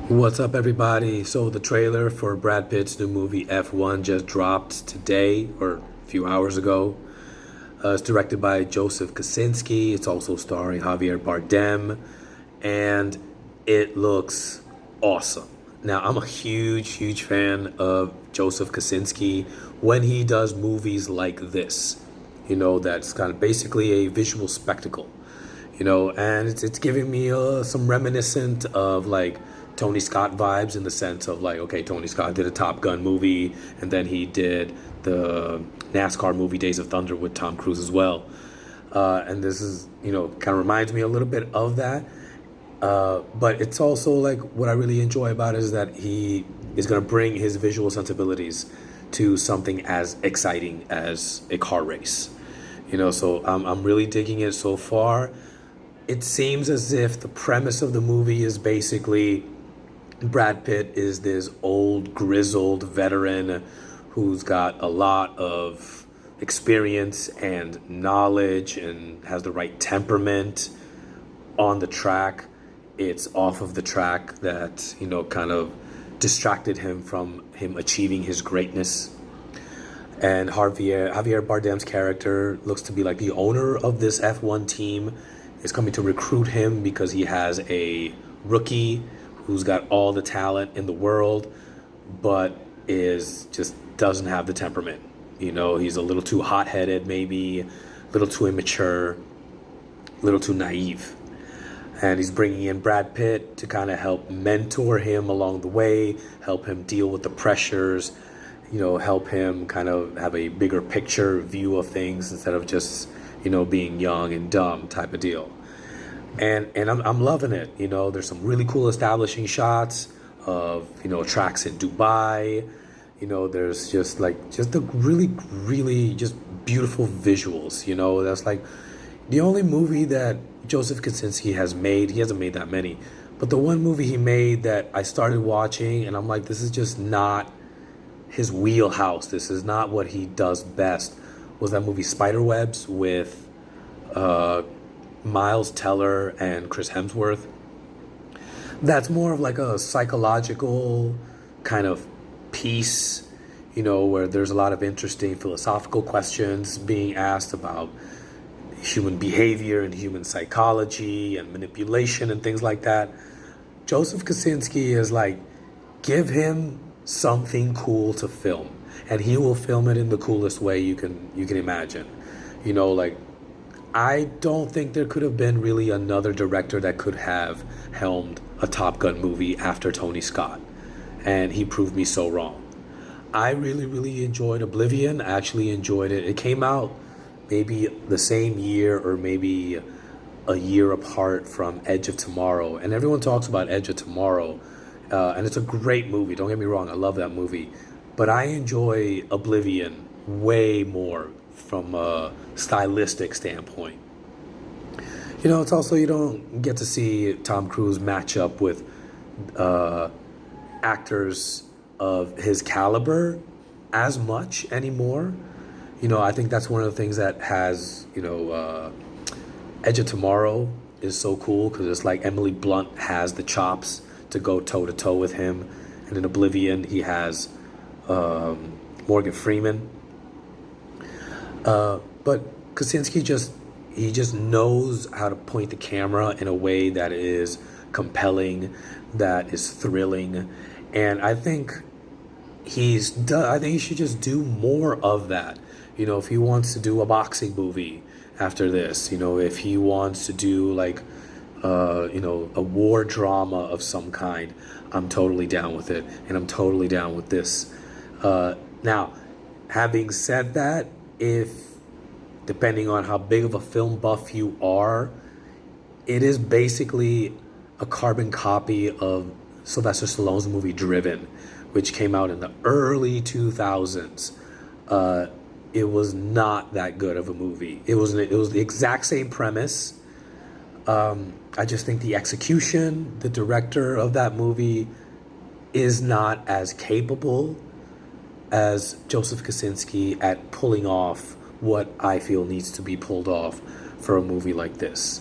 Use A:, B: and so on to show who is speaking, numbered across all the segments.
A: What's up, everybody? So, the trailer for Brad Pitt's new movie F1 just dropped today or a few hours ago. It's directed by Joseph Kosinski. It's also starring Javier Bardem, and it looks awesome. Now, I'm a huge fan of Joseph Kosinski when he does movies like this. That's kind of basically a visual spectacle. And it's giving me some reminiscent of like Tony Scott vibes in the sense of like, okay, Tony Scott did a Top Gun movie, and then he did the NASCAR movie Days of Thunder with Tom Cruise as well. And this is, kind of reminds me a little bit of that. But it's also like what I really enjoy about it is that he is going to bring his visual sensibilities to something as exciting as a car race. So I'm really digging it so far. It seems as if the premise of the movie is basically Brad Pitt is this old, grizzled veteran who's got a lot of experience and knowledge and has the right temperament on the track. It's off of the track that, kind of distracted him from him achieving his greatness. And Javier Bardem's character looks to be like the owner of this F1 team is coming to recruit him because he has a rookie who's got all the talent in the world, but is just doesn't have the temperament. He's a little too hot-headed, maybe a little too immature, a little too naive. And he's bringing in Brad Pitt to kind of help mentor him along the way, help him deal with the pressures, help him kind of have a bigger picture view of things instead of just being young and dumb type of deal. And I'm loving it. There's some really cool establishing shots of, tracks in Dubai. There's just the really just beautiful visuals. That's like the only movie that Joseph Kosinski has made. He hasn't made that many. But the one movie he made that I started watching and I'm like, this is just not his wheelhouse. This is not what he does best. Was that movie Spiderwebs with Miles Teller and Chris Hemsworth. That's more of like a psychological kind of piece, where there's a lot of interesting philosophical questions being asked about human behavior and human psychology and manipulation and things like that. Joseph Kosinski is like, give him something cool to film, and he will film it in the coolest way you can imagine. I don't think there could have been really another director that could have helmed a Top Gun movie after Tony Scott, and he proved me so wrong. I really enjoyed Oblivion. I actually enjoyed it. It came out maybe the same year or maybe a year apart from Edge of Tomorrow, and everyone talks about Edge of Tomorrow, and it's a great movie. Don't get me wrong, I love that movie. But I enjoy Oblivion way more from a stylistic standpoint. It's also, you don't get to see Tom Cruise match up with actors of his caliber as much anymore. I think that's one of the things that has, Edge of Tomorrow is so cool because it's like Emily Blunt has the chops to go toe-to-toe with him. And in Oblivion, he has Morgan Freeman. But Kosinski just knows how to point the camera in a way that is compelling, that is thrilling, and I think he should just do more of that. If he wants to do a boxing movie after this, if he wants to do like a war drama of some kind, I'm totally down with it, and I'm totally down with this. Now, having said that, depending on how big of a film buff you are, it is basically a carbon copy of Sylvester Stallone's movie Driven, which came out in the early 2000s. It was not that good of a movie. It was the exact same premise. I just think the execution, the director of that movie is not as capable as Joseph Kosinski at pulling off what I feel needs to be pulled off for a movie like this,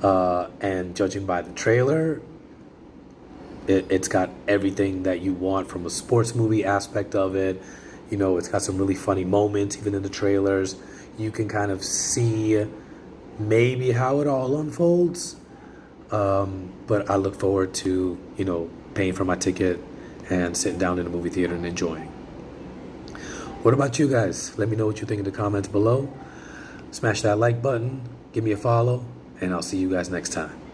A: And judging by the trailer, It's got everything that you want from a sports movie aspect of it. You know, it's got some really funny moments, even in the trailers. You can kind of see maybe how it all unfolds. But I look forward to, paying for my ticket and sitting down in the movie theater and enjoying. What about you guys? Let me know what you think in the comments below. Smash that like button, give me a follow, and I'll see you guys next time.